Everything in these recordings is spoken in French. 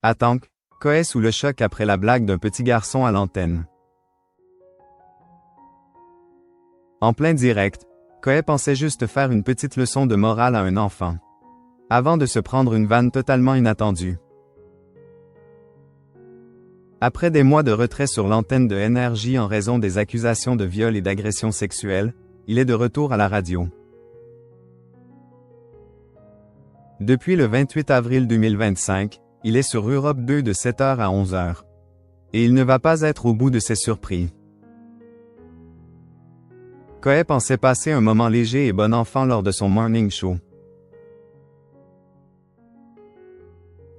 Atank, Koé sous le choc après la blague d'un petit garçon à l'antenne. En plein direct, Koé pensait juste faire une petite leçon de morale à un enfant. Avant de se prendre une vanne totalement inattendue. Après des mois de retrait sur l'antenne de NRJ en raison des accusations de viol et d'agression sexuelle, il est de retour à la radio. Depuis le 28 avril 2025, il est sur Europe 2 de 7h à 11h. Et il ne va pas être au bout de ses surprises. Koé pensait passer un moment léger et bon enfant lors de son morning show.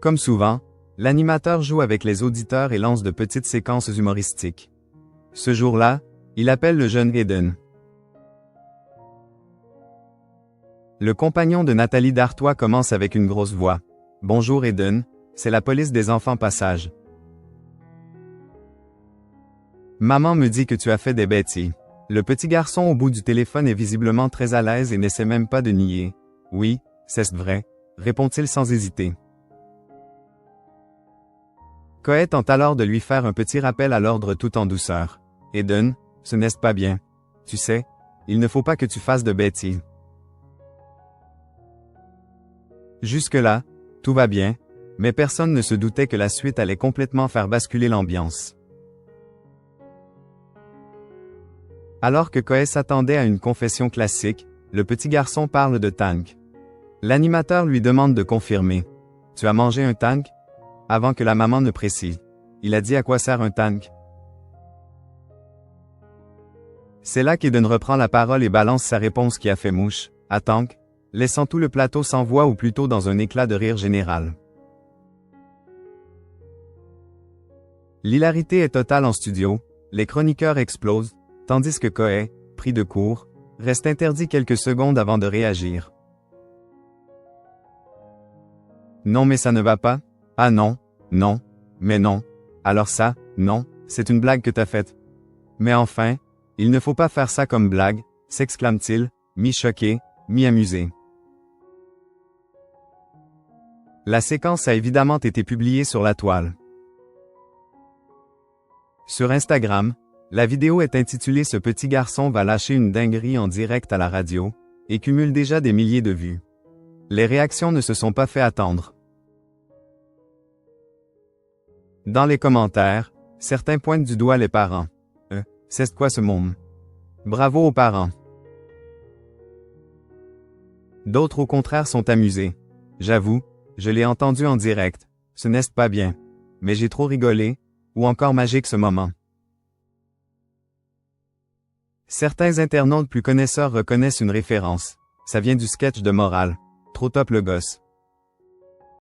Comme souvent, l'animateur joue avec les auditeurs et lance de petites séquences humoristiques. Ce jour-là, il appelle le jeune Eden. Le compagnon de Nathalie Dartois commence avec une grosse voix. « Bonjour Eden, c'est la police des enfants passage. Maman me dit que tu as fait des bêtises. » Le petit garçon au bout du téléphone est visiblement très à l'aise et n'essaie même pas de nier. « Oui, c'est vrai », répond-il sans hésiter. Koé tente alors de lui faire un petit rappel à l'ordre tout en douceur. « Eden, ce n'est pas bien. Tu sais, il ne faut pas que tu fasses de bêtises. » Jusque-là, tout va bien, mais personne ne se doutait que la suite allait complètement faire basculer l'ambiance. Alors que Koé s'attendait à une confession classique, le petit garçon parle de tank. L'animateur lui demande de confirmer. « Tu as mangé un tank ?» Avant que la maman ne précise. Il a dit à quoi sert un tank. C'est là qu'Eden reprend la parole et balance sa réponse qui a fait mouche. « À tank », laissant tout le plateau sans voix ou plutôt dans un éclat de rire général. L'hilarité est totale en studio, les chroniqueurs explosent, tandis que Koé, pris de court, reste interdit quelques secondes avant de réagir. « Non mais ça ne va pas ? Ah non, non, mais non. Alors ça, non, c'est une blague que t'as faite. Mais enfin, il ne faut pas faire ça comme blague, s'exclame-t-il, mi-choqué, mi-amusé. La séquence a évidemment été publiée sur la toile. Sur Instagram, la vidéo est intitulée « Ce petit garçon va lâcher une dinguerie en direct à la radio » et cumule déjà des milliers de vues. Les réactions ne se sont pas fait attendre. Dans les commentaires, certains pointent du doigt les parents. C'est quoi ce môme? Bravo aux parents. D'autres au contraire sont amusés. J'avoue, je l'ai entendu en direct, ce n'est pas bien. Mais j'ai trop rigolé, ou encore magique ce moment. Certains internautes plus connaisseurs reconnaissent une référence. Ça vient du sketch de Morale. Trop top le gosse.